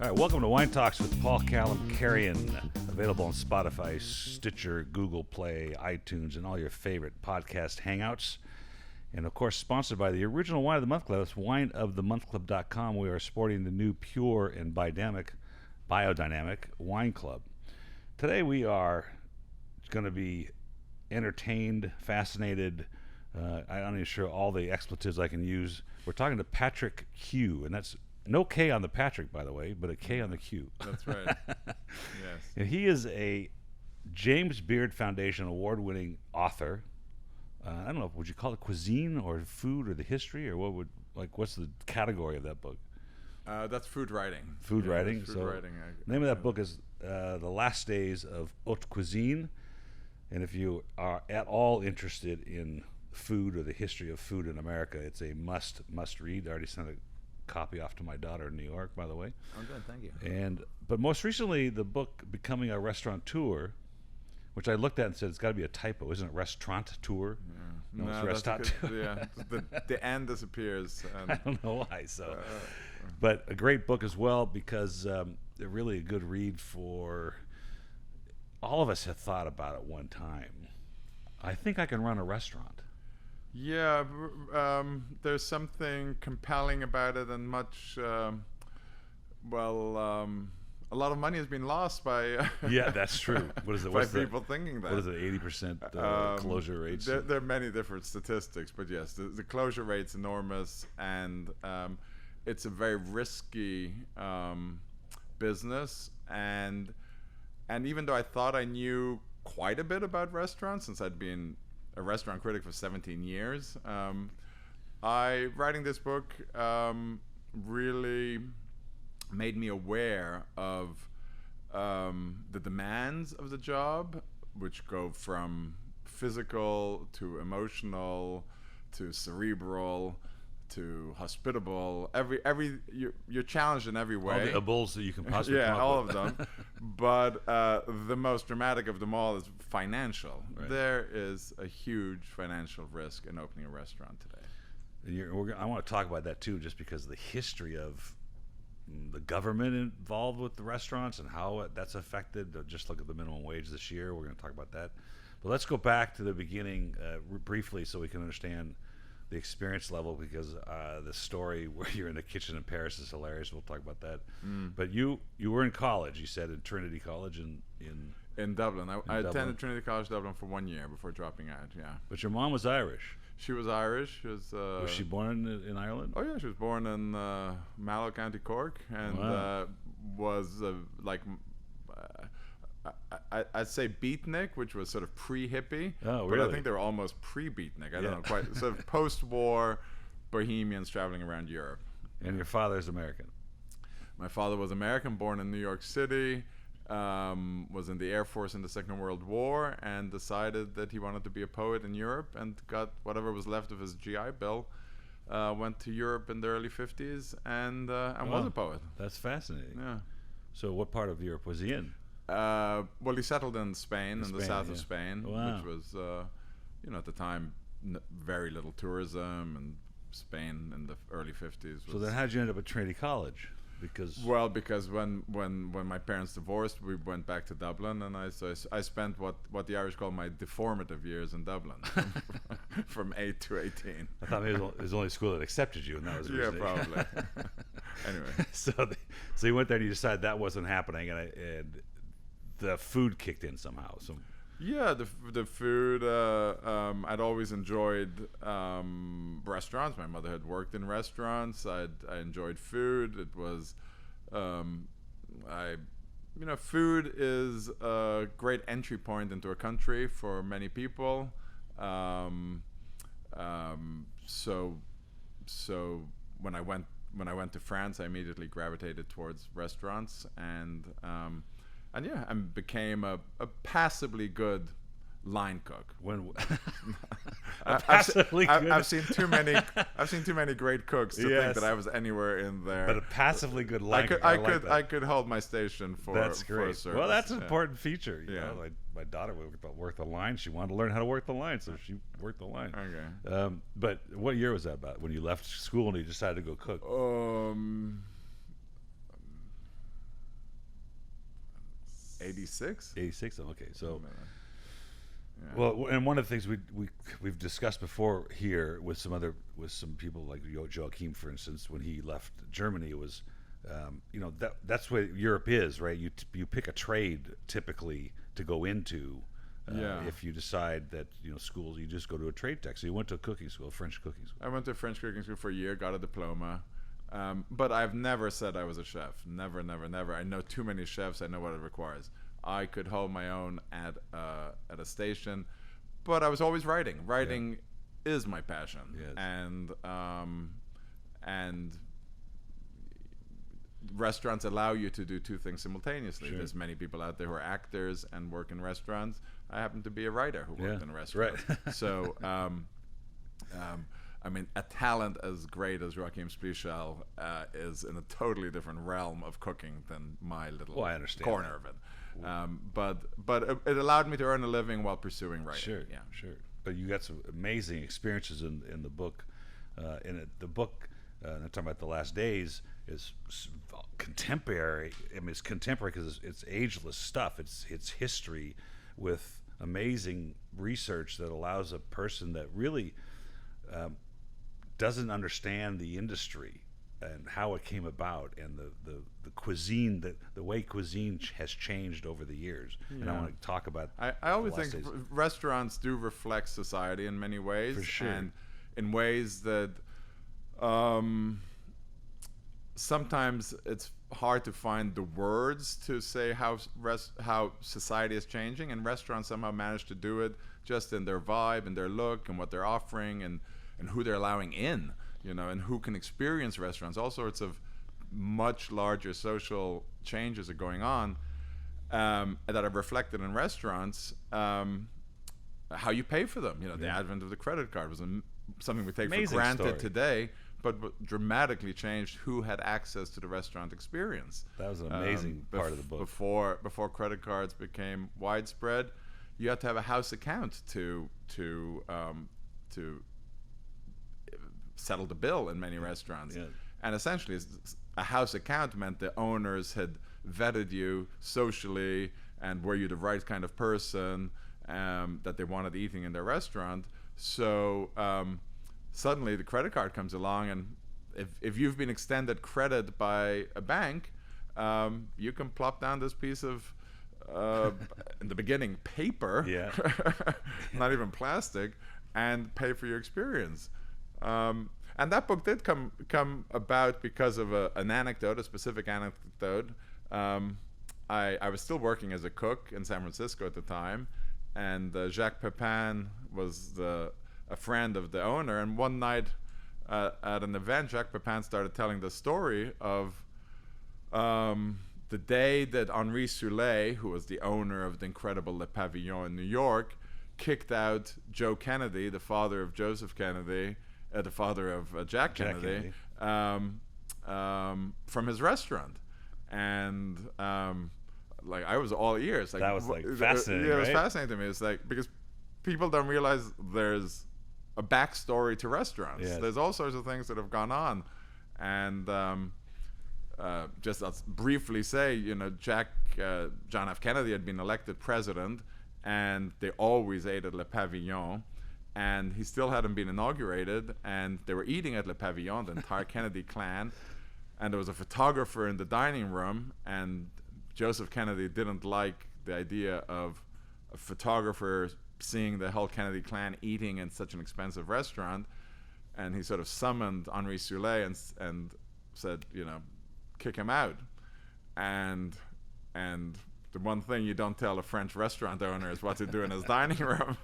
All right, welcome to Wine Talks with Paul Kalemkiarian, available on Spotify, Stitcher, Google Play, iTunes, and all your favorite podcast hangouts. And, of course, sponsored by the original Wine of the Month Club. That's wineofthemonthclub.com. We are sporting the new Pure and Biodynamic Wine Club. Today we are going to be entertained, fascinated. I'm not even sure all the expletives I can use. We're talking to Patric Kuh, and that's no K on the Patrick, by the way, but a K on the Q. That's right. Yes. And he is a James Beard Foundation award-winning author. I don't know, would you call it cuisine or food or the history, or what's the category of that book? That's food writing. Food writing. Food so writing. The name of that book is The Last Days of Haute Cuisine. And if you are at all interested in food or the history of food in America, it's a must read. I already sent a copy off to my daughter in New York, by the way. Oh, good, thank you. But most recently, the book Becoming a Restaurateur, which I looked at and said it's got to be a typo, isn't it? Restaurateur? Yeah. No, it's Restaurateur. Yeah, the end disappears. And, I don't know why. But a great book as well, because they're really a good read for all of us have thought about it one time. I think I can run a restaurant. Yeah, there's something compelling about it, and much. A lot of money has been lost by. Yeah, that's true. What is it? By people thinking that. What is it? 80% closure rates. There are many different statistics, but yes, the closure rate's enormous, and it's a very risky business. And even though I thought I knew quite a bit about restaurants, since I'd been a restaurant critic for 17 years, writing this book really made me aware of the demands of the job, which go from physical to emotional to cerebral to hospitable. You're challenged in every way. All the bulls that you can possibly come up all with. of them. But the most dramatic of them all is financial. Right. There is a huge financial risk in opening a restaurant today. I want to talk about that too, just because of the history of the government involved with the restaurants and how that's affected. Just look at the minimum wage this year. We're going to talk about that. But let's go back to the beginning briefly so we can understand the experience level, because the story where you're in the kitchen in Paris is hilarious. We'll talk about that. But you were in college, you said, in Trinity College in Dublin. I Dublin. Attended Trinity College Dublin for 1 year before dropping out. Yeah. But your mom was Irish. She was Irish. Was she born in Ireland? Oh yeah, she was born in Mallow, County Cork, and was I'd say beatnik, which was sort of pre-hippie. Oh, really? But I think they were almost pre-beatnik. I don't know quite. Sort of post-war Bohemians traveling around Europe. And your father's American? My father was American, born in New York City, was in the Air Force in the Second World War, and decided that he wanted to be a poet in Europe, and got whatever was left of his GI Bill. Went to Europe in the early 50s and was a poet. That's fascinating. Yeah. So what part of Europe was he in? Well, he settled in Spain, in the south of Spain, Wow. which was, at the time, very little tourism, and Spain in the early 50s. So then how did you end up at Trinity College? Because when my parents divorced, we went back to Dublin, and I spent what the Irish call my deformative years in Dublin, from 8 to 18. I thought maybe it was the only school that accepted you, and that was the Yeah, mistake. probably. Anyway, so you went there and you decided that wasn't happening, and the food kicked in somehow. So yeah, the food. I'd always enjoyed restaurants. My mother had worked in restaurants. I enjoyed food. It was, food is a great entry point into a country for many people. So when I went to France, I immediately gravitated towards restaurants, and became a passably good line cook. I've seen too many great cooks to think that I was anywhere in there. But a passively good line cook. I could hold my station for. That's great. For a service. Well, that's an important feature. You Yeah. know, like my daughter worked the line. She wanted to learn how to work the line, so she worked the line. Okay. But what year was that about? When you left school and you decided to go cook? 86. 86. Okay, so. Yeah. Well, and one of the things we've discussed before here with some people like Joachim, for instance, when he left Germany, was that's what Europe is, right? You pick a trade typically to go into. If you decide that schools, you just go to a trade tech. So you went to a cooking school, a French cooking school. I went to a French cooking school for a year, got a diploma, but I've never said I was a chef. Never, never, never. I know too many chefs. I know what it requires. I could hold my own at a station, but I was always writing. Writing is my passion, yes. And restaurants allow you to do two things simultaneously. Sure. There's many people out there who are actors and work in restaurants. I happen to be a writer who worked in a restaurant. Right. So, I mean, a talent as great as Joachim Spiechel is in a totally different realm of cooking than my little corner of it. But it allowed me to earn a living while pursuing writing. Sure, yeah, sure. But you got some amazing experiences in the book. The book, I'm talking about The Last Days, is contemporary. I mean, it's contemporary because it's ageless stuff. It's history with amazing research that allows a person that really doesn't understand the industry and how it came about, and the cuisine, the way cuisine has changed over the years. Yeah. And I want to talk about. I always think restaurants do reflect society in many ways, for sure, and in ways that sometimes it's hard to find the words to say how society is changing, and restaurants somehow manage to do it just in their vibe and their look and what they're offering and who they're allowing in. And who can experience restaurants. All sorts of much larger social changes are going on that are reflected in restaurants. How you pay for them. The advent of the credit card was something we take amazing for granted story today, but dramatically changed who had access to the restaurant experience. That was an amazing part of the book. Before credit cards became widespread, you had to have a house account to settle the bill in many restaurants. Yeah. And essentially, a house account meant the owners had vetted you socially and were you the right kind of person that they wanted eating in their restaurant. So suddenly the credit card comes along, and if you've been extended credit by a bank, you can plop down this piece of in the beginning paper, not even plastic, and pay for your experience. And that book did come about because of an anecdote, a specific anecdote. I was still working as a cook in San Francisco at the time, and Jacques Pepin was a friend of the owner. And one night at an event, Jacques Pepin started telling the story of the day that Henri Soulet, who was the owner of the incredible Le Pavillon in New York, kicked out Joe Kennedy, the father of Joseph Kennedy, the father of Jack Kennedy, from his restaurant. And I was all ears. That was fascinating. Yeah, it was fascinating to me. It's because people don't realize there's a backstory to restaurants. Yes. There's all sorts of things that have gone on. And just I'll briefly say, John F. Kennedy had been elected president, and they always ate at Le Pavillon. And he still hadn't been inaugurated, and they were eating at Le Pavillon, the entire Kennedy clan, and there was a photographer in the dining room, and Joseph Kennedy didn't like the idea of a photographer seeing the whole Kennedy clan eating in such an expensive restaurant, and he sort of summoned Henri Soulet and said, kick him out. And the one thing you don't tell a French restaurant owner is what to do in his dining room.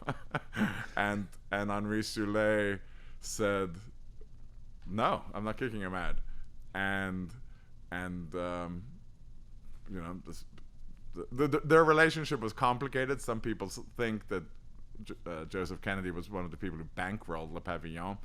and Henri Soulet said, "No, I'm not kicking him out." Their relationship was complicated. Some people think that Joseph Kennedy was one of the people who bankrolled Le Pavillon,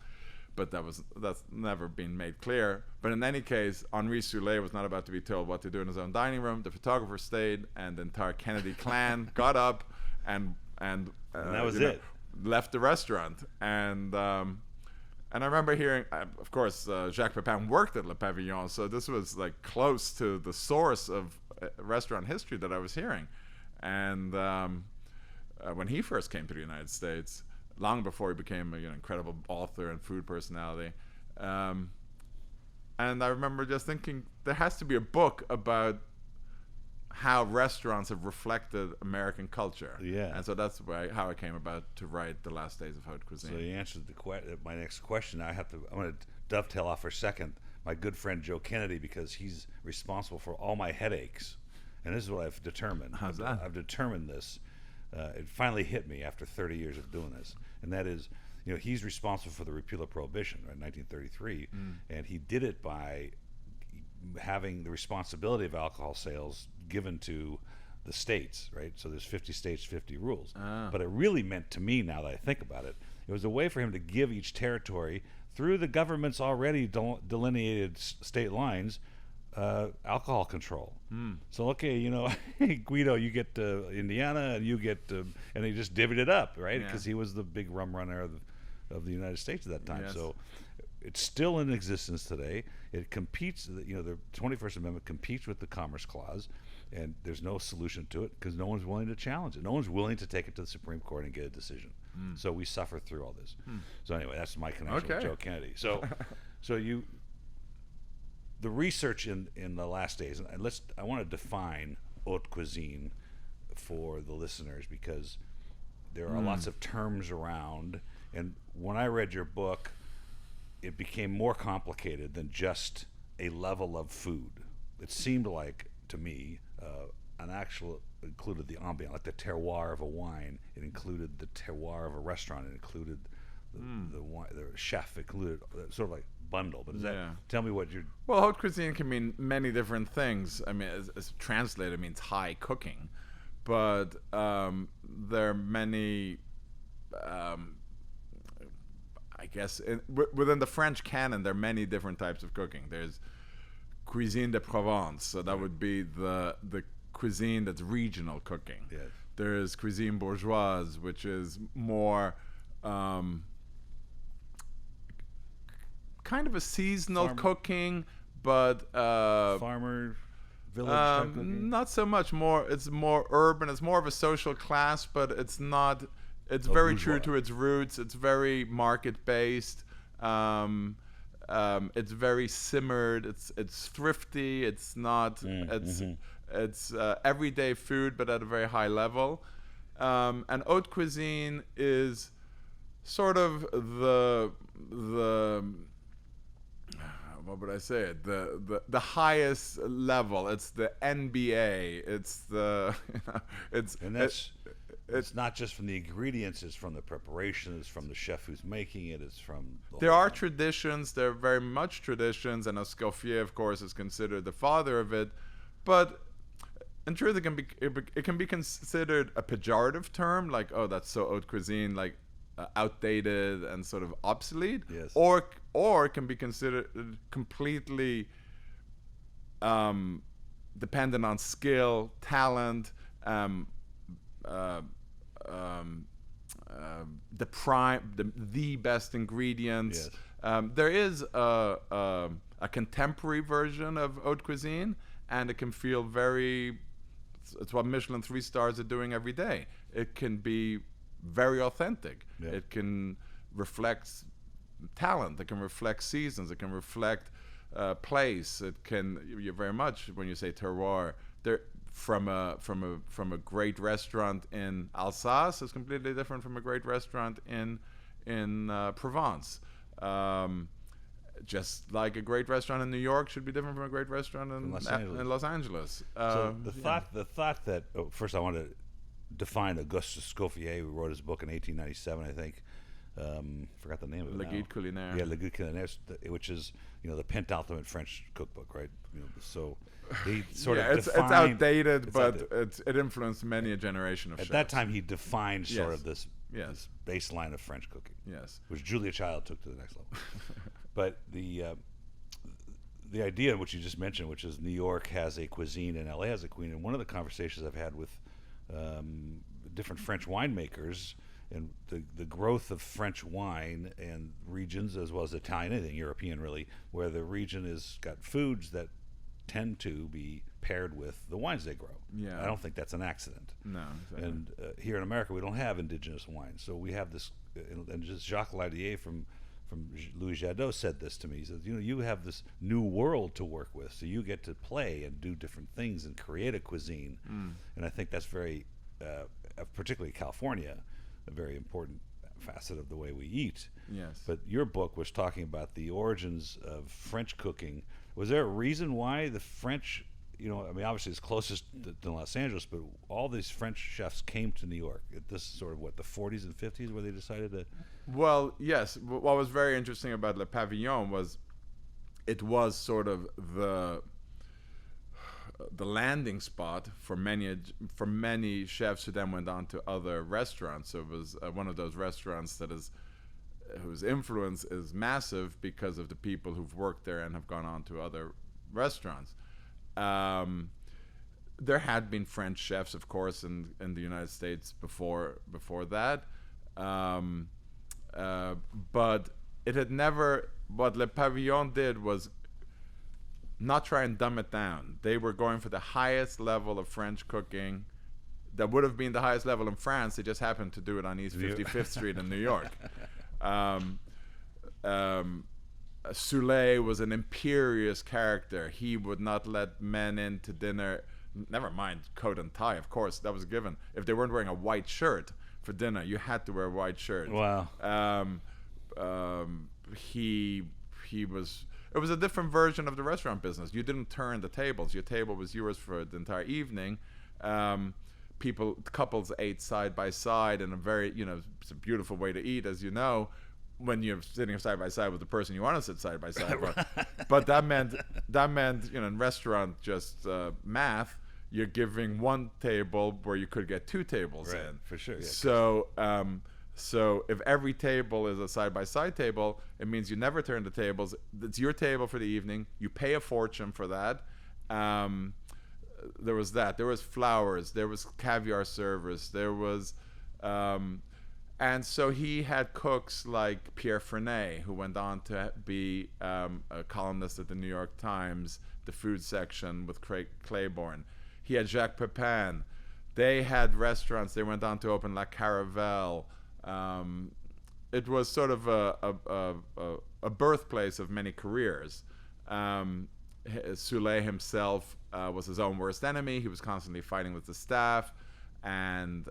but that's never been made clear. But in any case, Henri Soulet was not about to be told what to do in his own dining room. The photographer stayed, and the entire Kennedy clan got up and that was it. Left the restaurant. And I remember hearing, of course, Jacques Pepin worked at Le Pavillon, so this was close to the source of restaurant history that I was hearing. And when he first came to the United States, long before he became an incredible author and food personality, and I remember just thinking there has to be a book about how restaurants have reflected American culture. Yeah. And so that's how I came about to write The Last Days of Haute Cuisine. So you answered my next question. I'm going to dovetail off for a second. My good friend Joe Kennedy, because he's responsible for all my headaches. And this is what I've determined. How's that? I've determined this. It finally hit me after 30 years of doing this. And that is, he's responsible for the repeal of Prohibition, right, 1933. And he did it by having the responsibility of alcohol sales given to the states, right? So there's 50 states, 50 rules. But it really meant to me, now that I think about it, it was a way for him to give each territory, through the government's already delineated state lines, alcohol control. So, okay, Guido, you get Indiana, and you get, and he just divvied it up, right? Because he was the big rum runner of the United States at that time. Yes. So it's still in existence today. It competes, the 21st Amendment competes with the Commerce Clause, and there's no solution to it because no one's willing to challenge it. No one's willing to take it to the Supreme Court and get a decision. So we suffer through all this. So anyway, that's my connection with Joe Kennedy. So the research in the last days, and I want to define haute cuisine for the listeners because there are lots of terms around, and when I read your book, it became more complicated than just a level of food. It seemed like, to me, included the ambiance, like the terroir of a wine. It included the terroir of a restaurant. It included the wine, the chef. It included sort of like bundle. But tell me what you're... Well, haute cuisine can mean many different things. I mean, as translated, it means high cooking. But there are many... I guess within the French canon, there are many different types of cooking. There's cuisine de Provence, so that would be the cuisine that's regional cooking. Yes. There's cuisine bourgeoise, which is more kind of a seasonal cooking, but farmer village type cooking? Not so much. It's more urban. It's more of a social class, but it's not. It's very bourgeois. true to its roots. It's very market-based. It's very simmered. It's thrifty. It's not. It's everyday food, but at a very high level. And haute cuisine is sort of the what would I say it? The highest level. It's the NBA. It's the It's not just from the ingredients, it's from the preparation, it's from the chef who's making it, it's from... There are traditions, there are very much traditions, and Escoffier, of course, is considered the father of it, but in truth, it can be considered a pejorative term, like, oh, that's so haute cuisine, like outdated and sort of obsolete, yes. or it can be considered completely dependent on skill, talent, the best ingredients. Yes. There is a contemporary version of haute cuisine, and it can feel very. It's what Michelin 3 stars are doing every day. It can be very authentic. Yeah. It can reflect talent. It can reflect seasons. It can reflect place. It can. You very much when you say terroir. There. From a great restaurant in Alsace is completely different from a great restaurant in Provence. Just like a great restaurant in New York should be different from a great restaurant in Los Angeles. So the thought that first I want to define Auguste Escoffier, who wrote his book in 1897, I think. Forgot the name of it. Le now. Guide Culinaire. Yeah, Le Guide Culinaire, which is the penultimate French cookbook, right? So he sort of it's defined. outdated, but it influenced many a generation of chefs. At that time, he defined sort of this Yes. baseline of French cooking. Yes. Which Julia Child took to the next level. But the idea which you just mentioned, which is New York has a cuisine and LA has a cuisine, and one of the conversations I've had with different French winemakers and the growth of French wine and regions as well as Italian, anything European really, where the region has got foods that tend to be paired with the wines they grow. Yeah. I don't think that's an accident. No, exactly. And here in America, we don't have indigenous wines, so we have this. And just Jacques Lardier from Louis Jadot said this to me. He said, you have this new world to work with, so you get to play and do different things and create a cuisine. And I think that's very, particularly California, a very important facet of the way we eat. Yes. But your book was talking about the origins of French cooking. Was there a reason why the French, obviously it's closest to Los Angeles, but all these French chefs came to New York? This is sort of the 40s and 50s where they decided to... Well, yes. What was very interesting about Le Pavillon was it was sort of the landing spot for many chefs who then went on to other restaurants. So it was one of those restaurants whose influence is massive because of the people who've worked there and have gone on to other restaurants. There had been French chefs, of course, in the United States before that, but it had never. What Le Pavillon did was not try and dumb it down. They were going for the highest level of French cooking that would have been the highest level in France. They just happened to do it on East 55th Street in New York. Soulé was an imperious character. He would not let men into dinner. Never mind coat and tie, of course, that was a given. If they weren't wearing a white shirt for dinner, you had to wear a white shirt. Wow. He was... It was a different version of the restaurant business. You didn't turn the tables. Your table was yours for the entire evening. Couples ate side by side in a very, it's a beautiful way to eat, as you know, when you're sitting side by side with the person you want to sit side by side with. But that meant, in restaurant just math, you're giving one table where you could get two tables in. For sure. Yeah, So if every table is a side-by-side table, it means you never turn the tables. It's your table for the evening. You pay a fortune for that. There was that. There was flowers. There was caviar service. There was... and so he had cooks like Pierre Frenet, who went on to be a columnist at the New York Times, the food section with Craig Claiborne. He had Jacques Pepin. They had restaurants. They went on to open La Caravelle. It was sort of a birthplace of many careers. Soulé himself was his own worst enemy. He was constantly fighting with the staff, and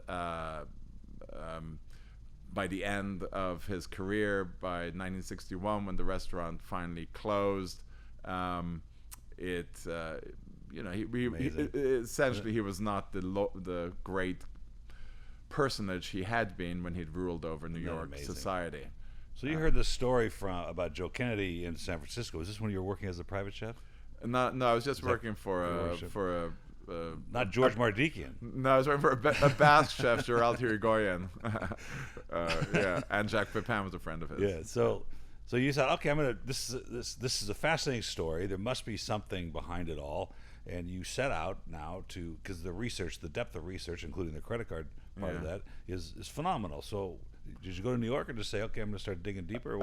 by the end of his career, by 1961, when the restaurant finally closed, essentially he was not the great personage he had been when he'd ruled over New York society. So you heard this story about Joe Kennedy in San Francisco. Was this when you were working as a private chef? No, I was just working for a not George Mardikian. No, I was working for a Basque chef, Gerald Hirigoyen. And Jacques Pepin was a friend of his. Yeah, so you said, okay, this is a fascinating story. There must be something behind it all, and you set out now because the depth of research, including the credit card part of that, is phenomenal. So did you go to New York and just say, okay, I'm going to start digging deeper?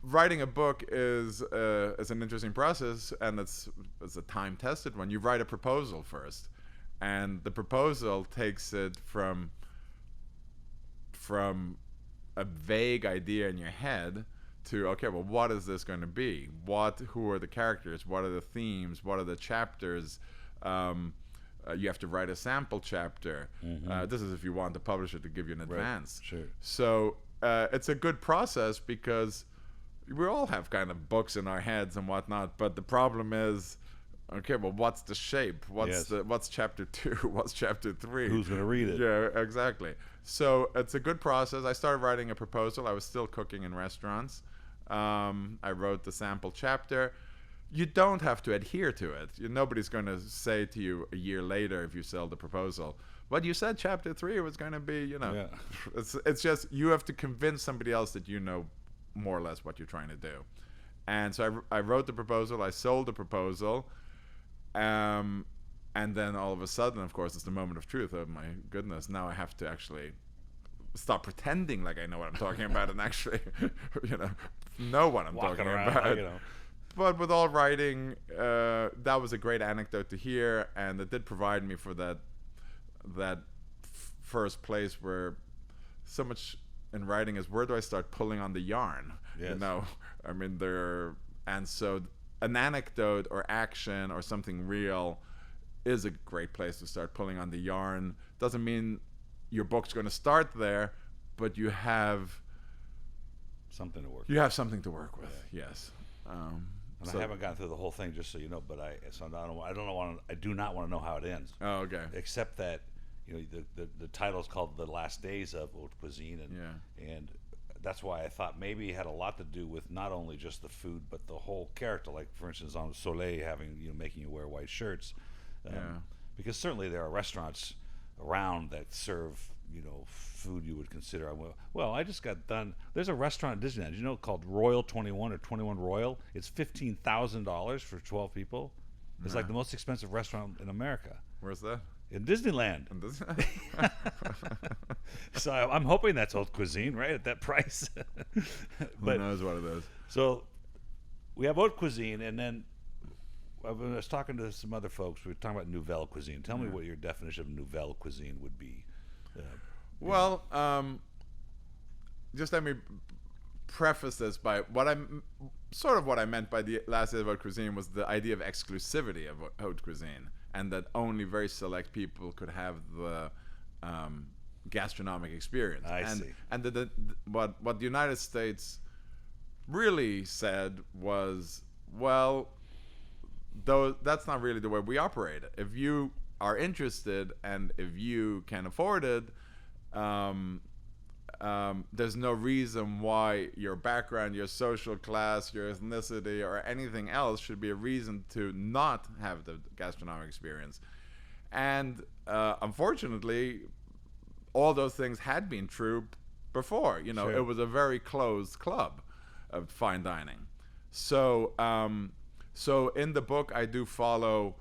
Writing a book is an interesting process, and it's a time-tested one. You write a proposal first, and the proposal takes it from a vague idea in your head to, okay, well, what is this going to be? Who are the characters? What are the themes? What are the chapters? You have to write a sample chapter. Mm-hmm. This is if you want the publisher to give you an advance. Right. Sure. So it's a good process because we all have kind of books in our heads and whatnot, but the problem is, okay, well, what's the shape? What's chapter 2? What's chapter 3? Who's going to read it? Yeah, exactly. So it's a good process. I started writing a proposal. I was still cooking in restaurants. I wrote the sample chapter. You don't have to adhere to it. Nobody's going to say to you a year later if you sell the proposal, but you said chapter 3 was going to be, It's just you have to convince somebody else that you know more or less what you're trying to do. And so I wrote the proposal. I sold the proposal. And then all of a sudden, of course, it's the moment of truth. Oh, my goodness. Now I have to actually stop pretending like I know what I'm talking about and actually, know what I'm talking about. but with all writing, that was a great anecdote to hear, and it did provide me for that first place where so much in writing is, where do I start pulling on the yarn? Yes. You know, I mean, and so an anecdote or action or something real is a great place to start pulling on the yarn. Doesn't mean your book's going to start there, but you have something to work. You have something to work with. Yeah. Yes. And I haven't gotten through the whole thing, just so you know. But I do not want to know how it ends. Oh, okay. Except that, you know, the title is called "The Last Days of Haute Cuisine," and that's why I thought maybe it had a lot to do with not only just the food, but the whole character. Like, for instance, on Soleil making you wear white shirts. Because certainly there are restaurants around that serve, you know, food you would consider. Well, I just got done. There's a restaurant at Disneyland, you know, called Royal 21 or 21 Royal. It's $15,000 for 12 people. It's like the most expensive restaurant in America. Where's that? In Disneyland. So I'm hoping that's haute cuisine, right, at that price. But who knows what it is? So we have haute cuisine, and then I was talking to some other folks. We were talking about nouvelle cuisine. Tell me what your definition of nouvelle cuisine would be. Well, just let me preface this by what I meant by the last day of haute cuisine was the idea of exclusivity of haute cuisine, and that only very select people could have the gastronomic experience. I see. And what the United States really said was, well, though that's not really the way we operate. If you are interested and if you can afford it, there's no reason why your background, your social class, your ethnicity, or anything else should be a reason to not have the gastronomic experience. And unfortunately, all those things had been true before. You know, Sure. It was a very closed club of fine dining. So, so in the book, I do follow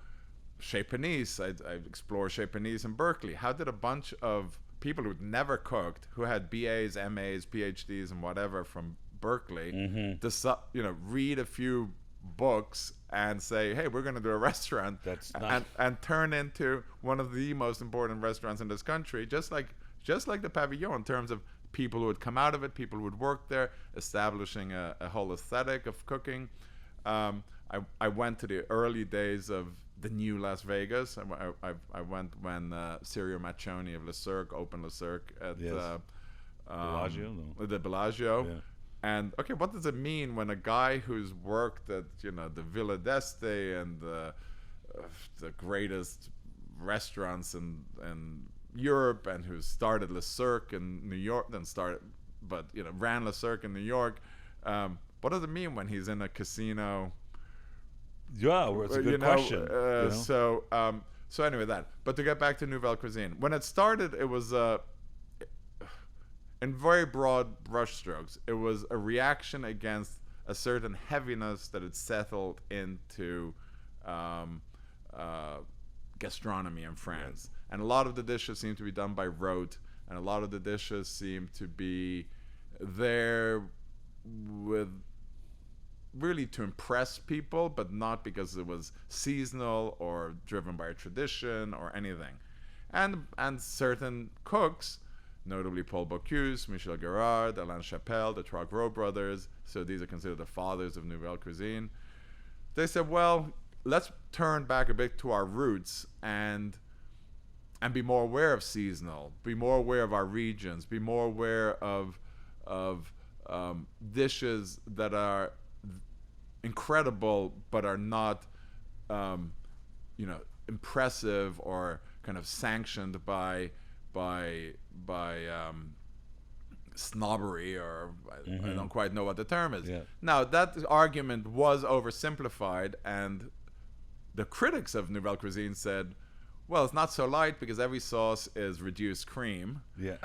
Chez Panisse. I explore Chez Panisse in Berkeley. How did a bunch of people who'd never cooked, who had BAs, MAs, PhDs, and whatever from Berkeley, read a few books and say, "Hey, we're going to do a restaurant," and turn into one of the most important restaurants in this country, just like the Pavillon, in terms of people who would come out of it, people who would work there, establishing a whole aesthetic of cooking. I went to the early days of the new Las Vegas. I went when Sirio Maccioni of Le Cirque opened Le Cirque at Bellagio, no? the Bellagio. Yeah. And okay, what does it mean when a guy who's worked at the Villa d'Este and the greatest restaurants in Europe, and who started Le Cirque in New York, ran Le Cirque in New York? What does it mean when he's in a casino? Yeah, well, it's a good question. So anyway, that. But to get back to nouvelle cuisine, when it started, it was in very broad brushstrokes, it was a reaction against a certain heaviness that had settled into gastronomy in France. Right. And a lot of the dishes seem to be done by rote, and a lot of the dishes seem to be there with really to impress people, but not because it was seasonal or driven by a tradition or anything. And certain cooks, notably Paul Bocuse, Michel Gerard, Alain Chapelle, the Trois Gros brothers, so these are considered the fathers of nouvelle cuisine, they said, well, let's turn back a bit to our roots and be more aware of seasonal, be more aware of our regions, be more aware of dishes that are incredible but are not impressive or kind of sanctioned by snobbery, or I don't quite know what the term is. Yeah. Now, that argument was oversimplified, and the critics of nouvelle cuisine said, well, it's not so light because every sauce is reduced cream. Yeah.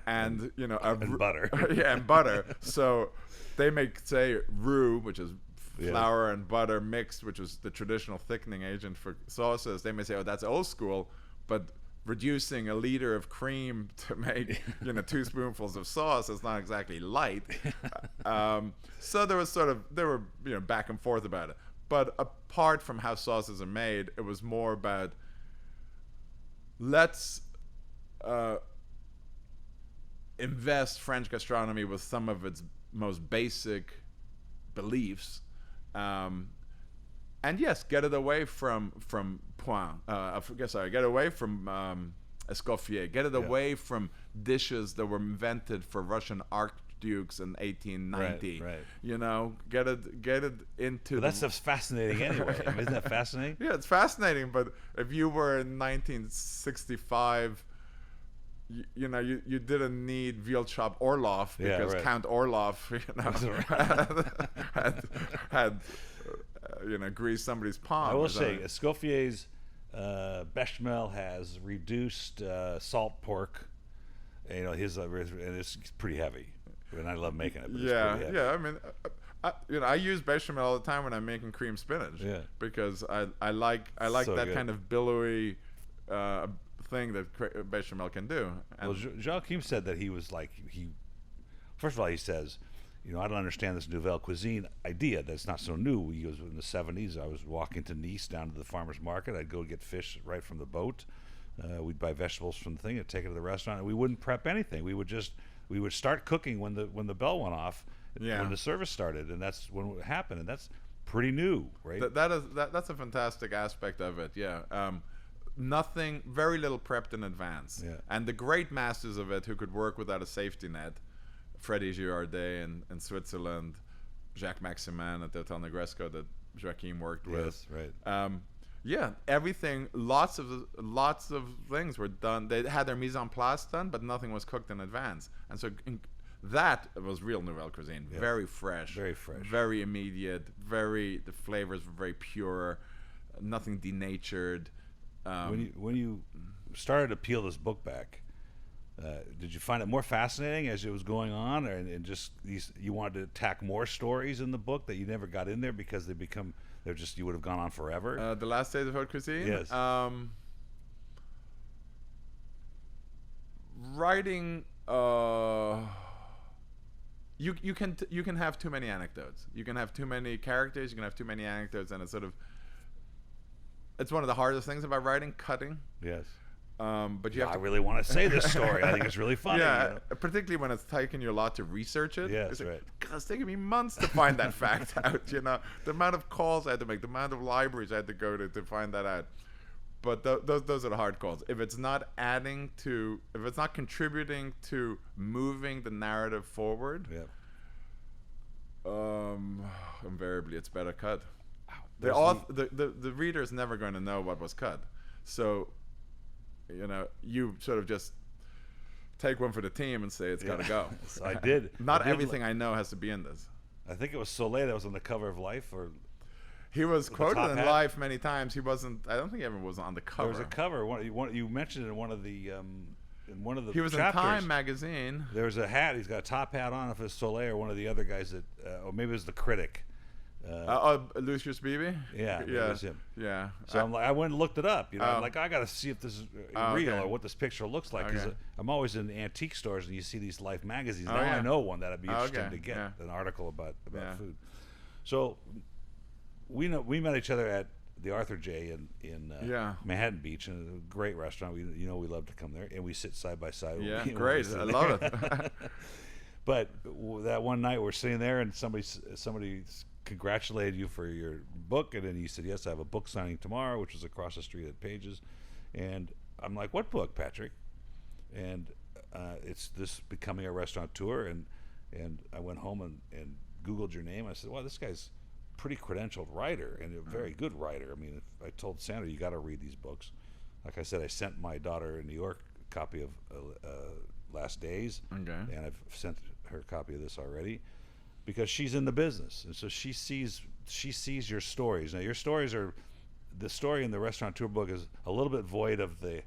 And and butter. Yeah, and butter. So they make, say, roux, which is flour and butter mixed, which is the traditional thickening agent for sauces. They may say, oh, that's old school, but reducing a liter of cream to make 2 spoonfuls of sauce is not exactly light. So there were back and forth about it. But apart from how sauces are made, it was more about let's invest French gastronomy with some of its most basic beliefs, and yes, get it away from point. Get away from escoffier. Get it away from dishes that were invented for Russian archdukes in 1890. Right. Get it into. But that stuff's fascinating anyway. Isn't that fascinating? Yeah, it's fascinating. But if you were in 1965. You didn't need veal chop Orloff because Count Orloff, had greased somebody's palm. I will say, Escoffier's bechamel has reduced salt pork. His and it's pretty heavy, and I love making it. But it's pretty heavy. I use bechamel all the time when I'm making cream spinach. Yeah. Because I like so that good. Kind of billowy. Thing that bechamel can do. Well, Joachim said that he was like first of all he says, I don't understand this nouvelle cuisine idea. That's not so new. He goes, in the 70s, I was walking to Nice down to the farmer's market. I'd go get fish right from the boat. We'd buy vegetables from the thing and take it to the restaurant, and we wouldn't prep anything. We would start cooking when the bell went off, when the service started, and that's when it happened, and that's pretty new, right? That's a fantastic aspect of it. Very little prepped in advance. And the great masters of it who could work without a safety net, Freddy Girardet in Switzerland, Jacques Maximin at the Hotel Negresco that Joachim worked with. Right. Everything, lots of things were done. They had their mise en place done, but nothing was cooked in advance. And so that was real nouvelle cuisine. Very fresh. Very immediate. The flavors were very pure. Nothing denatured. When you started to peel this book back, did you find it more fascinating as it was going on, and just you wanted to tack more stories in the book that you never got in there because you would have gone on forever? The Last Days of Haute Cuisine. Yes. Writing. You can have too many anecdotes. You can have too many characters. You can have too many anecdotes, and it's one of the hardest things about writing, cutting. Yes. But I really want to say this story. I think it's really funny. Particularly when it's taking you a lot to research it. Yes, right. God, it's taking me months to find that fact out. The amount of calls I had to make, the amount of libraries I had to go to find that out. But those are the hard calls. If it's not contributing to moving the narrative forward, invariably it's better cut. The reader is never going to know what was cut, so you sort of just take one for the team and say it's got to go. So I did. Not everything I know has to be in this. I think it was Soleil that was on the cover of Life, or he was quoted in Life many times. He wasn't. I don't think he ever was on the cover. There was a cover. You mentioned it in one of the. He was chapters. In Time magazine. There was a hat. He's got a top hat on. If it's Soleil or one of the other guys that, or maybe it was the critic. Lucius Beebe. Yeah, it was him. Yeah. So I went and looked it up. I'm like, I got to see if this is real or what this picture looks like. Because I'm always in antique stores and you see these Life magazines. Now I know one that'd be interesting to get an article about food. So we met each other at the Arthur J in Manhattan Beach, and a great restaurant. We love to come there, and we sit side by side. Yeah, great. I love it. But that one night we're sitting there, and somebody congratulated you for your book, and then you said, yes, I have a book signing tomorrow, which was across the street at Pages. And I'm like, what book, Patrick? And it's this Becoming a Restaurateur, and I went home and Googled your name. I said, well, this guy's a pretty credentialed writer and a very good writer. I mean, I told Sandra, you got to read these books. Like I said, I sent my daughter in New York a copy of Last Days, and I've sent her a copy of this already, because she's in the business, and so she sees your stories. Now, your stories are, the story in the Restaurateur book is a little bit void of the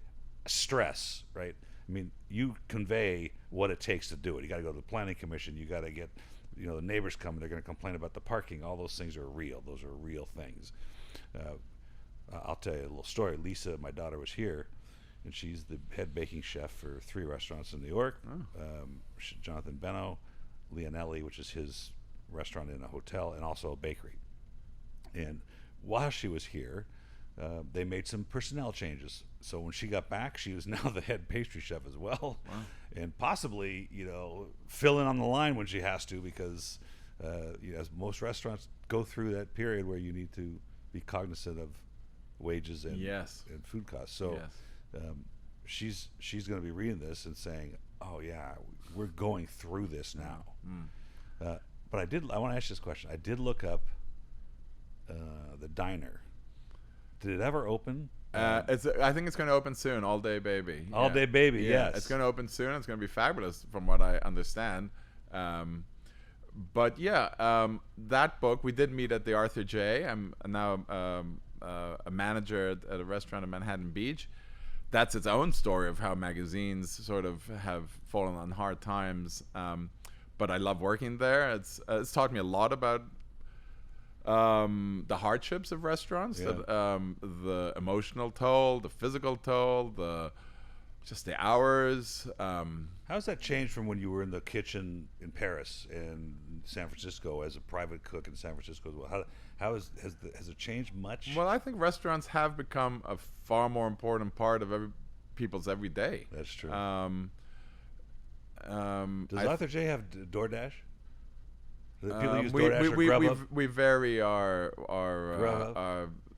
stress, right? I mean, you convey what it takes to do it. You got to go to the planning commission. You got to get, the neighbors come. They're going to complain about the parking. All those things are real. Those are real things. I'll tell you a little story. Lisa, my daughter, was here, and she's the head baking chef for 3 restaurants in New York. Jonathan Beno, Leonelli, which is his restaurant in a hotel, and also a bakery. And while she was here, they made some personnel changes. So when she got back, she was now the head pastry chef as well, and possibly, fill in on the line when she has to, because as most restaurants go through that period where you need to be cognizant of wages and food costs. So she's going to be reading this and saying, "Oh yeah, we're going through this now." But I want to ask you this question. I did look up the diner. Did it ever open? I think it's going to open soon. All Day Baby. All Day Baby. Yeah, Yes. it's going to open soon. It's going to be fabulous, from what I understand. But that book, we did meet at the Arthur J. I'm now a manager at a restaurant in Manhattan Beach. That's its own story of how magazines sort of have fallen on hard times. But I love working there. It's taught me a lot about the hardships of restaurants, the emotional toll, the physical toll, just the hours. How's that changed from when you were in the kitchen in Paris and San Francisco as a private cook in San Francisco as well? Has it changed much? Well, I think restaurants have become a far more important part of people's every day. That's true. Does Arthur J have DoorDash? Do people use DoorDash or Grubhub? We vary our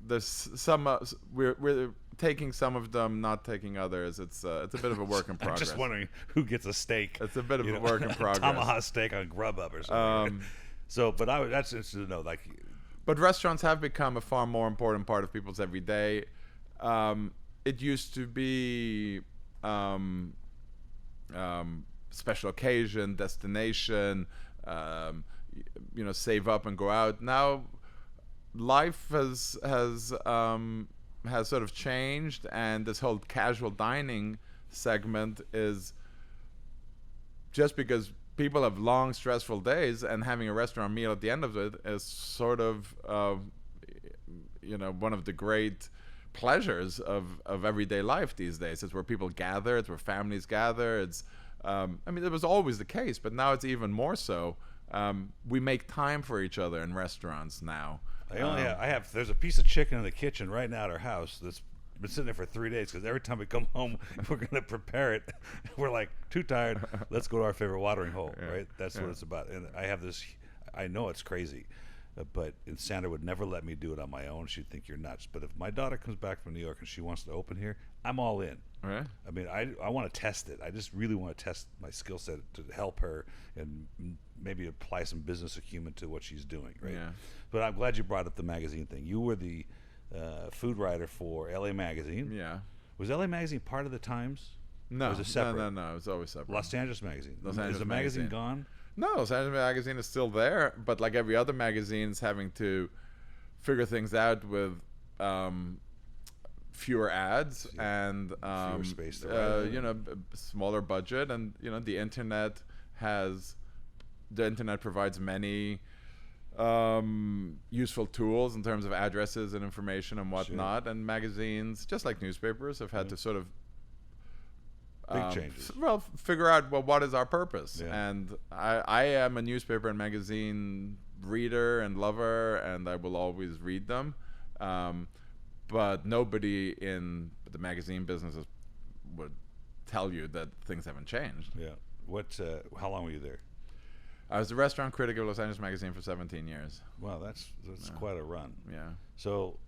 there's some we're taking some of them, not taking others. It's a bit of a work in progress. I'm just wondering who gets a steak. It's a bit of a work in progress. Tomahawk steak on Grubhub or something. That's interesting to know. But restaurants have become a far more important part of people's everyday. It used to be special occasion, destination, save up and go out. Now, life has sort of changed, and this whole casual dining segment is just because people have long, stressful days, and having a restaurant meal at the end of it is sort of, one of the great pleasures of everyday life these days. It's where people gather. It's where families gather. It was always the case, but now it's even more so. We make time for each other in restaurants now. There's a piece of chicken in the kitchen right now at our house that's been sitting there for 3 days, because every time we come home, we're going to prepare it. We're like, too tired. Let's go to our favorite watering hole, right? That's what it's about. And I have this, I know it's crazy, but Sandra would never let me do it on my own. She'd think you're nuts. But if my daughter comes back from New York and she wants to open here, I'm all in. Right. I mean, I want to test it. I just really want to test my skill set to help her and maybe apply some business acumen to what she's doing, right? Yeah. But I'm glad you brought up the magazine thing. You were the food writer for LA Magazine. Yeah. Was LA Magazine part of the Times? No. Or was it separate? No. It was always separate. Los Angeles Magazine. Los Angeles Is the magazine gone? No, Los Angeles Magazine is still there, but like every other magazine, is having to figure things out with fewer ads and fewer space to write. smaller budget, and the internet provides many useful tools in terms of addresses and information and whatnot. And magazines, just like newspapers, have had to sort of big changes. Figure out what is our purpose. Yeah. And I am a newspaper and magazine reader and lover, and I will always read them. But nobody in the magazine business would tell you that things haven't changed. Yeah. How long were you there? I was the restaurant critic of Los Angeles Magazine for 17 years. Wow, that's quite a run. Yeah. So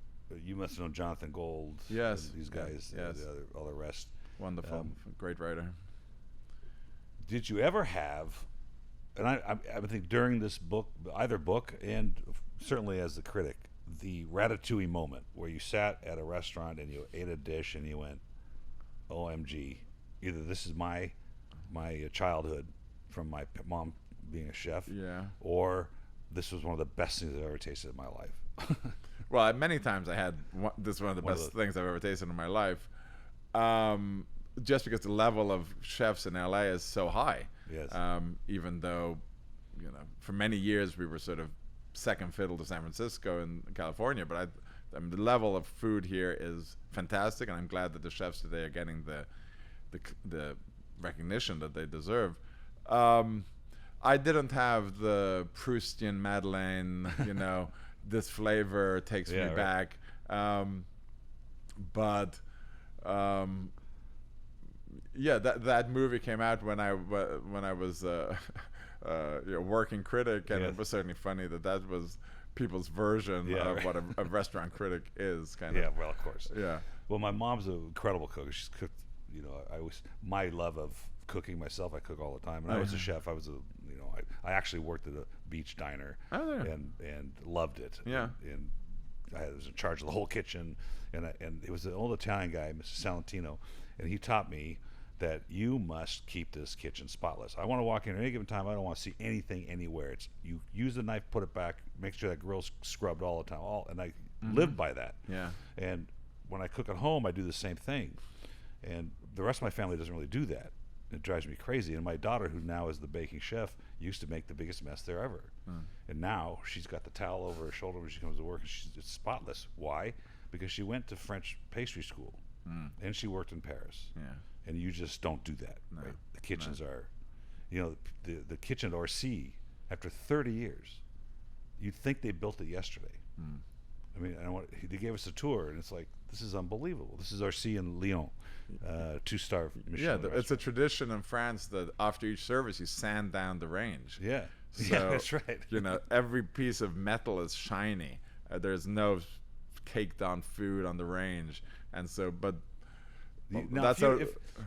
you must know Jonathan Gold. Yes. And these guys. Yes. All the rest. Wonderful. Great writer. Did you ever have, and I think during this book, either book and certainly as the critic, the ratatouille moment where you sat at a restaurant and you ate a dish and you went, OMG, either this is my childhood from my mom being a chef, or this was one of the best things I've ever tasted in my life. Well, many times I had this one of the best things I've ever tasted in my life, just because the level of chefs in LA is so high. Yes. Even though, for many years we were sort of second fiddle to San Francisco and California, but I mean, the level of food here is fantastic, and I'm glad that the chefs today are getting the recognition that they deserve. I didn't have the Proustian Madeleine, this flavor takes me back. But that movie came out when I was working critic, and it was certainly funny that was people's version of what a restaurant critic is, kind of. Yeah, well, of course. Yeah. Well, my mom's an incredible cook. She's cooked. My love of cooking myself. I cook all the time, and I was a chef. I actually worked at a beach diner and loved it. Yeah. And I was in charge of the whole kitchen, and it was an old Italian guy, Mr. Salentino, and he taught me that you must keep this kitchen spotless. I want to walk in at any given time. I don't want to see anything anywhere. It's you use the knife, put it back, make sure that grill's scrubbed all the time. And I lived by that. Yeah. And when I cook at home, I do the same thing. And the rest of my family doesn't really do that. It drives me crazy. And my daughter, who now is the baking chef, used to make the biggest mess there ever. And now she's got the towel over her shoulder when she comes to work, and it's spotless. Why? Because she went to French pastry school, and she worked in Paris. Yeah. And you just don't do that. No. Right? The kitchens are, the kitchen at Orsi, after 30 years, you'd think they built it yesterday. I mean, they gave us a tour, and it's like, this is unbelievable. This is Orsi in Lyon, 2-star Michelin. Yeah, it's a tradition in France that after each service you sand down the range. Yeah, so, that's right. Every piece of metal is shiny. There's no caked on food on the range, and so, but now, let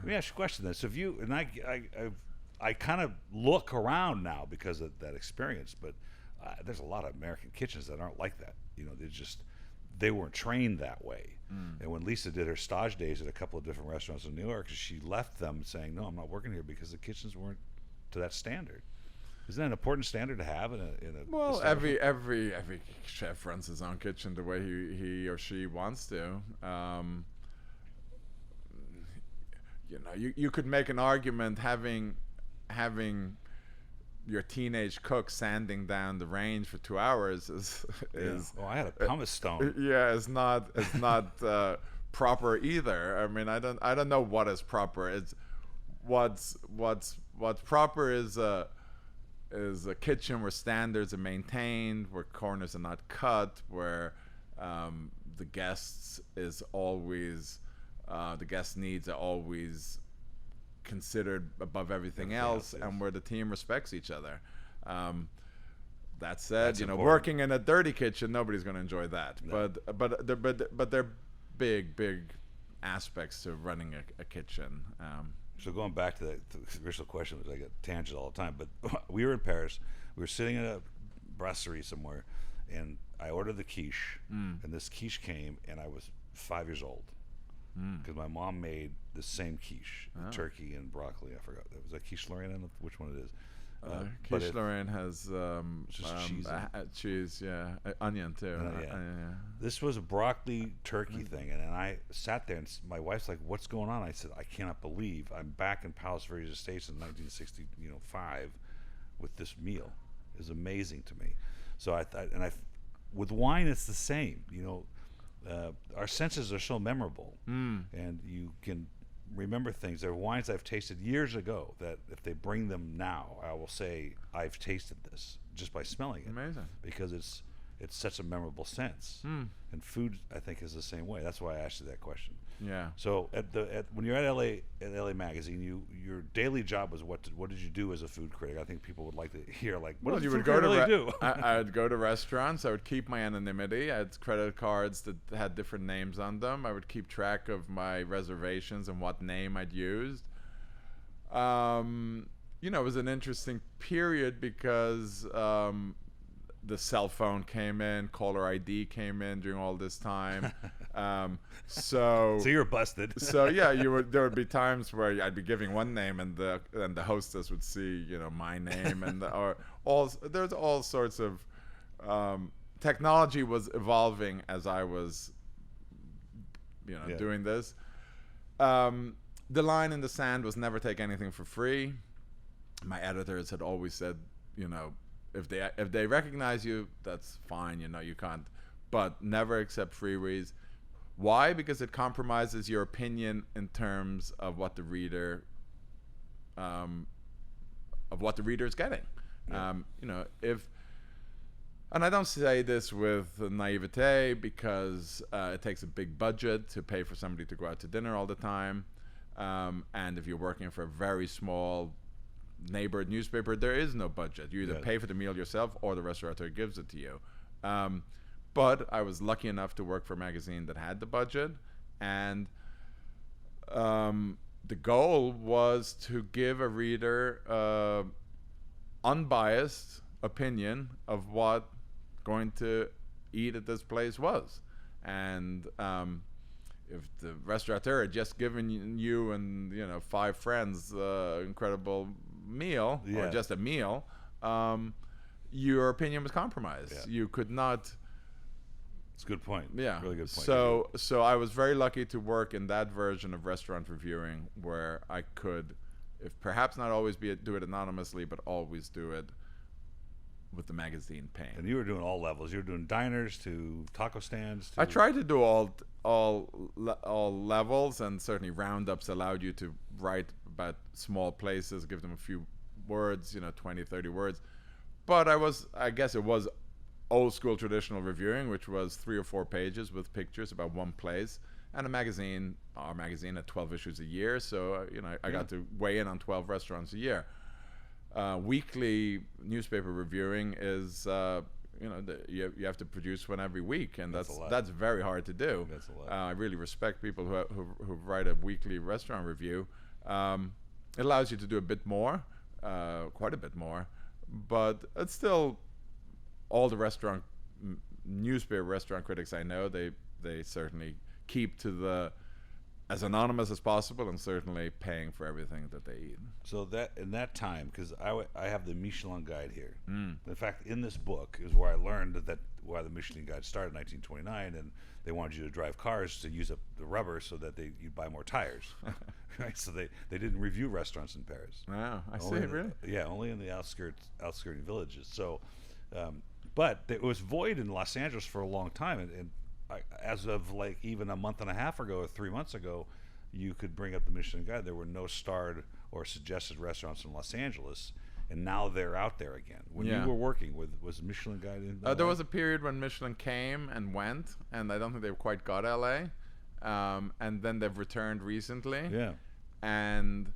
me ask you a question then. So if you and I kind of look around now because of that experience, but there's a lot of American kitchens that aren't like that. They weren't trained that way. And when Lisa did her stage days at a couple of different restaurants in New York, she left them saying, "No, I'm not working here because the kitchens weren't to that standard." Isn't that an important standard to have in a well, every chef runs his own kitchen the way he or she wants to. You could make an argument having your teenage cook sanding down the range for 2 hours is I had a pumice stone. Yeah, it's not proper either. I mean, I don't know what is proper. It's what's proper is a kitchen where standards are maintained, where corners are not cut, where the guest needs are always considered above everything else, and where the team respects each other. That said, working in a dirty kitchen, nobody's going to enjoy that. No. But they're big aspects to running a kitchen. So going back to the original question, I get tangent all the time, but we were in Paris. We were sitting in a brasserie somewhere, and I ordered the quiche, and this quiche came, and I was 5 years old. Because my mom made the same quiche, turkey and broccoli. I forgot. Was that quiche Lorraine? I don't know which one it is. Quiche Lorraine has cheese, onion too. This was a broccoli turkey thing, and I sat there, and my wife's like, "What's going on?" I said, "I cannot believe I'm back in Palos Verdes Estates in 1965 with this meal. It's amazing to me." So I thought, with wine, it's the same. Our senses are so memorable, and you can remember things. There are wines I've tasted years ago that if they bring them now, I will say I've tasted this just by smelling it. Amazing, because it's such a memorable sense. And food, I think, is the same way. That's why I asked you that question. Yeah. So when you're at LA Magazine, your daily job was what did you do as a food critic? I think people would like to hear what does a food critic really do? I'd go to restaurants. I would keep my anonymity. I had credit cards that had different names on them. I would keep track of my reservations and what name I'd used. It was an interesting period because the cell phone came in, caller ID came in during all this time. So you're busted. So yeah, there would be times where I'd be giving one name, and the hostess would see my name, and there's all sorts of technology was evolving as I was doing this. The line in the sand was never take anything for free. My editors had always said, if they recognize you, that's fine. You can't but never accept freebies. Why? Because it compromises your opinion in terms of what the reader, is getting. Yeah. And I don't say this with naivete, because it takes a big budget to pay for somebody to go out to dinner all the time. And if you're working for a very small neighborhood newspaper, there is no budget. You either pay for the meal yourself or the restaurateur gives it to you. But I was lucky enough to work for a magazine that had the budget. And the goal was to give a reader unbiased opinion of what going to eat at this place was. And if the restaurateur had just given you and 5 friends incredible meal, or just a meal, your opinion was compromised. You could not. It's a good point. Yeah, really good point. So I was very lucky to work in that version of restaurant reviewing, where I could, if perhaps not always do it anonymously, but always do it with the magazine pane. And you were doing all levels. You were doing diners to taco stands. I tried to do all levels, and certainly roundups allowed you to write about small places, give them a few words, 20, 30 words. But I guess it was old school traditional reviewing, which was 3 or 4 pages with pictures about one place, and our magazine had 12 issues a year, so I got to weigh in on 12 restaurants a year. Weekly newspaper reviewing is you have to produce one every week, and that's very hard to do. That's a lot. I really respect people who write a weekly restaurant review. It allows you to do a bit more, quite a bit more, but it's still all the newspaper restaurant critics I know, they certainly keep to as anonymous as possible, and certainly paying for everything that they eat. So that in that time, because I have the Michelin Guide here. In fact, in this book is where I learned why the Michelin Guide started in 1929, and they wanted you to drive cars to use up the rubber so that you'd buy more tires. Right? So they didn't review restaurants in Paris. Wow, I see. Really? Yeah, only in the outskirting villages. So, but it was void in Los Angeles for a long time, and as of like even a month and a half ago or 3 months ago, you could bring up the Michelin Guide. There were no starred or suggested restaurants in Los Angeles, and now they're out there again. When you were working was the Michelin Guide in LA? There was a period when Michelin came and went, and I don't think they've quite got LA. And then they've returned recently. Yeah. And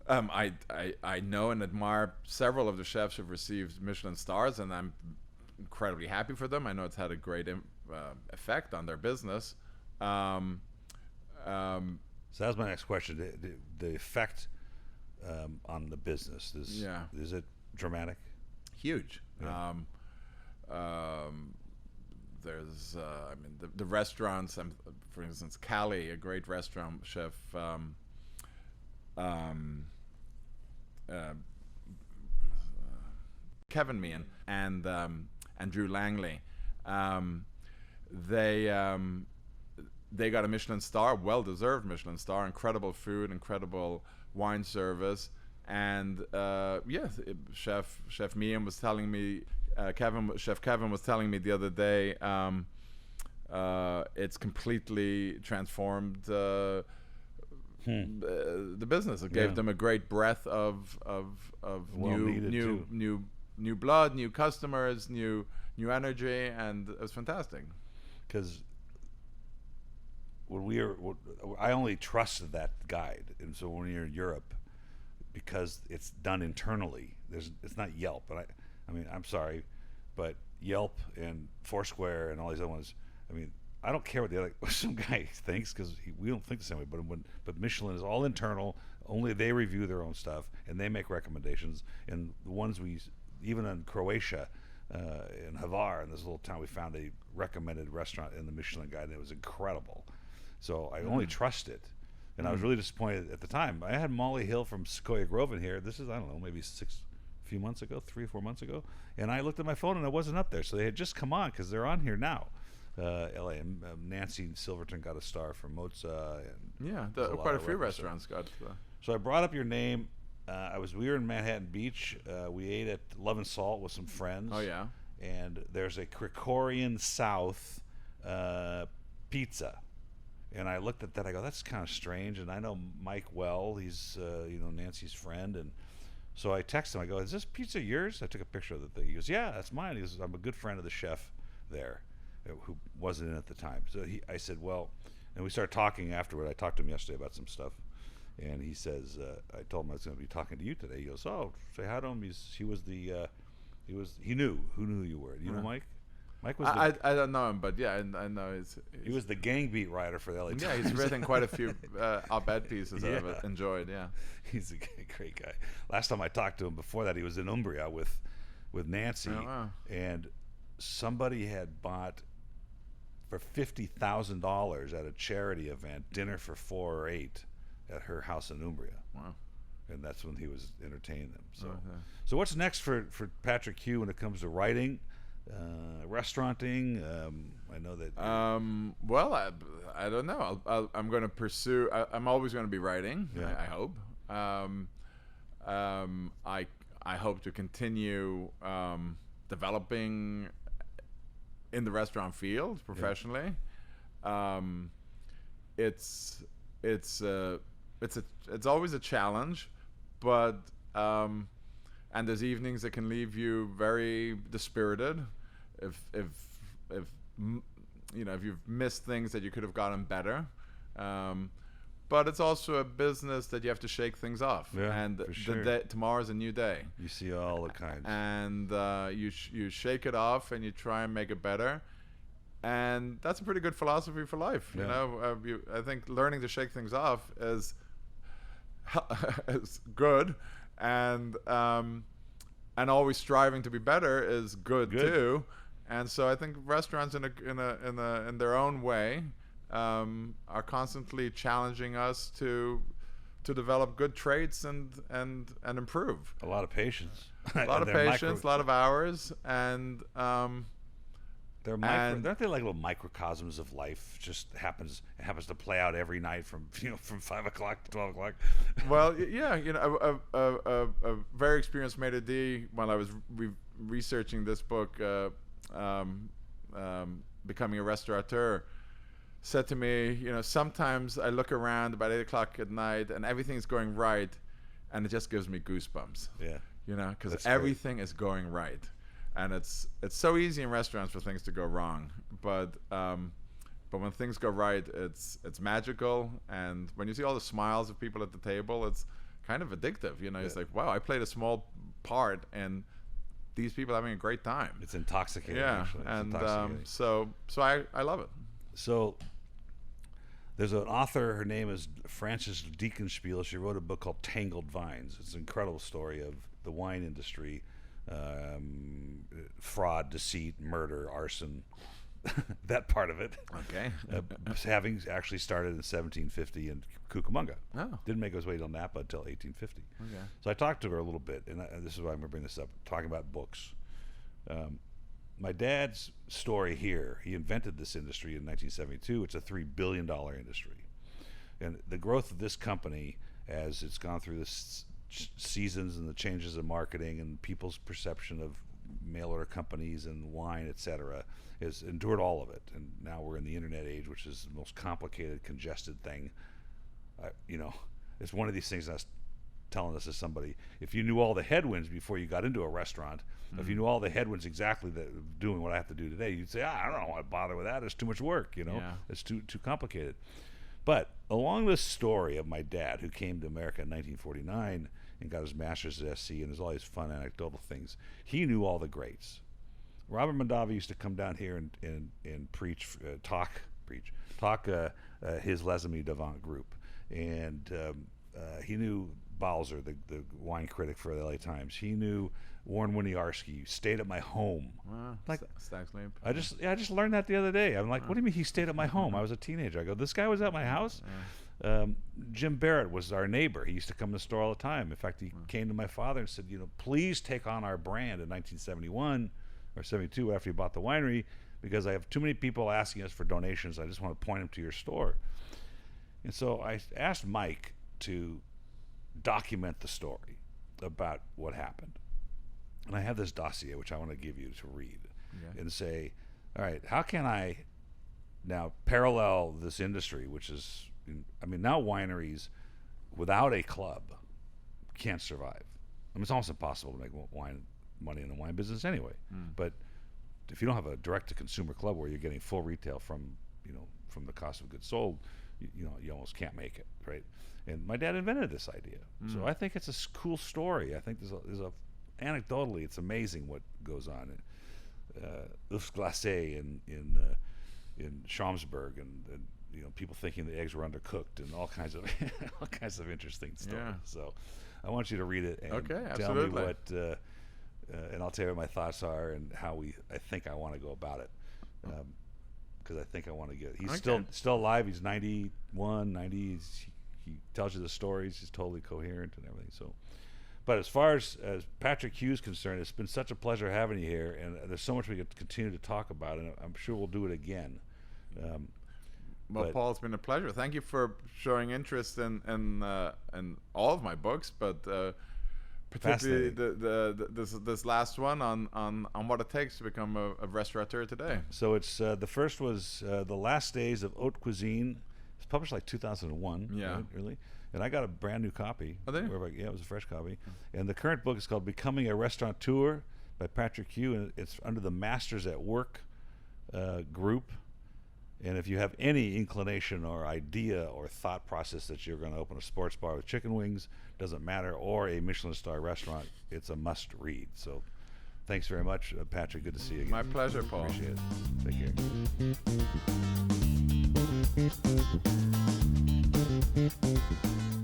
I know and admire several of the chefs who've received Michelin stars, and I'm incredibly happy for them. I know it's had a great effect on their business. So that's my next question. The effect on the business is it dramatic? Huge. Yeah. There's the restaurants. For instance, Cali, a great restaurant chef. Kevin Meehan and Drew Langley. They got a Michelin star, well-deserved Michelin star, incredible food, incredible wine service, and Chef Meehan was telling me, Chef Kevin was telling me the other day, it's completely transformed the business. It gave them a great breath of new blood, new customers, new energy, and it was fantastic. Because I only trusted that guide, and so when you're in Europe, because it's done internally, it's not Yelp. But I mean, I'm sorry, but Yelp and Foursquare and all these other ones. I mean, I don't care what some guy thinks, because we don't think the same way. But Michelin is all internal. Only they review their own stuff, and they make recommendations. And the ones even in Croatia, in Hvar, in this little town, we found a recommended restaurant in the Michelin Guide, and it was incredible. So I only trust it. And I was really disappointed at the time. I had Molly Hill from Sequoia Grove in here. This is, I don't know, maybe 3 or 4 months ago. And I looked at my phone, and it wasn't up there. So they had just come on, because they're on here now. LA, and Nancy Silverton got a star from Mozza. And quite a few restaurants got. So I brought up your name. We were in Manhattan Beach. We ate at Love and Salt with some friends. Oh yeah. and there's a Krikorian South pizza. And I looked at that. I go, that's kind of strange. And I know Mike well. He's Nancy's friend. And so I text him. I go, is this pizza yours? I took a picture of the thing. He goes, yeah, that's mine. He goes, I'm a good friend of the chef there, who wasn't in at the time. So I said, well, and we started talking afterward. I talked to him yesterday about some stuff. And he says, I told him I was going to be talking to you today. He goes, oh, say hi to him. He knew who you were. Do you know Mike? Mike was. I don't know him, but yeah, I know he was the gang beat writer for the LA Times. Yeah, he's written quite a few op-ed pieces that I've enjoyed. Yeah, he's a great guy. Last time I talked to him, before that, he was in Umbria with Nancy, and somebody had bought for $50,000 at a charity event dinner for 4 or 8 at her house in Umbria. Wow. And that's when he was entertaining them. So what's next for Patric Kuh when it comes to writing, restauranting? I know that. Well, I don't know. I'm going to pursue. I'm always going to be writing. Yeah. I hope. I hope to continue developing in the restaurant field professionally. Yeah. It's always a challenge, but and there's evenings that can leave you very dispirited if you've missed things that you could have gotten better. But it's also a business that you have to shake things off, and tomorrow's a new day. You see all the kinds, and you shake it off and you try and make it better. And that's a pretty good philosophy for life. I think learning to shake things off is good, and always striving to be better is good too. And so I think restaurants in their own way are constantly challenging us to develop good traits and improve. A lot of patience. A lot of patience, a lot of hours, and aren't they like little microcosms of life? Just happens to play out every night from 5 o'clock to 12 o'clock. Well, yeah, a very experienced maitre d' while I was researching this book, Becoming a Restaurateur, said to me, sometimes I look around about 8 o'clock at night and everything's going right, and it just gives me goosebumps. Yeah, because everything is going right. And it's so easy in restaurants for things to go wrong, but when things go right, it's magical. And when you see all the smiles of people at the table, it's kind of addictive. It's like, wow, I played a small part, and these people are having a great time. It's intoxicating. Yeah, actually. And so I love it. So there's an author. Her name is Frances Deaconspiel. She wrote a book called Tangled Vines. It's an incredible story of the wine industry. Fraud, deceit, murder, arson, that part of it. Okay. Having actually started in 1750 in Cucamonga. Oh. Didn't make his way to Napa until 1850. Okay. So I talked to her a little bit, and this is why I'm going to bring this up, talking about books. My dad's story here, he invented this industry in 1972. It's a $3 billion industry. And the growth of this company, as it's gone through this seasons and the changes in marketing and people's perception of mail order companies and wine, etc., has endured all of it. And now we're in the internet age, which is the most complicated, congested thing. It's one of these things. I was telling this to somebody: if you knew all the headwinds before you got into a restaurant, if you knew all the headwinds exactly that doing what I have to do today, you'd say, I don't want to bother with that. It's too much work. It's too complicated. But along this story of my dad, who came to America in 1949 and got his master's at SC, and there's all these fun anecdotal things, he knew all the greats. Robert Mondavi used to come down here and talk his Les Amis d'Avant group, and he knew Balzer, the wine critic for the LA Times. He knew Warren Winiarski. Stayed at my home. Like Stag's Leap. I just learned that the other day. I'm like, what do you mean he stayed at my home? I was a teenager. I go, this guy was at my house. Jim Barrett was our neighbor. He used to come to the store all the time. In fact, he came to my father and said, please take on our brand in 1971 or 72 after he bought the winery, because I have too many people asking us for donations. I just want to point them to your store. And so I asked Mike to document the story about what happened. And I have this dossier, which I want to give you to read. and say, all right, how can I now parallel this industry, which is, I mean, now wineries without a club can't survive. I mean, it's almost impossible to make money in the wine business anyway. But if you don't have a direct-to-consumer club where you're getting full retail from the cost of goods sold, you almost can't make it, right? And my dad invented this idea, so I think it's a cool story. I think anecdotally, it's amazing what goes on in Oeufs glacés in Schaumburg, and people thinking the eggs were undercooked, and all kinds of interesting stuff. Yeah. So I want you to read it and tell me what, and I'll tell you what my thoughts are and how I think I want to go about it. Because I think I want to get. He's still alive. He's 91, 90. He tells you the stories. He's totally coherent and everything. So, but as far as Patric Kuh is concerned, it's been such a pleasure having you here, and there's so much we could continue to talk about, and I'm sure we'll do it again. Well, Paul, it's been a pleasure. Thank you for showing interest in all of my books, but particularly this last one on what it takes to become a restaurateur today. So it's the first was The Last Days of Haute Cuisine. It's published like 2001. Yeah, right, really. And I got a brand new copy. Oh, did you? Yeah, it was a fresh copy. And the current book is called Becoming a Restaurateur by Patric Kuh, and it's under the Masters at Work group. And if you have any inclination or idea or thought process that you're going to open a sports bar with chicken wings, doesn't matter, or a Michelin star restaurant, it's a must read. So thanks very much, Patric. Good to see you again. My pleasure, Paul. Appreciate it. Take care.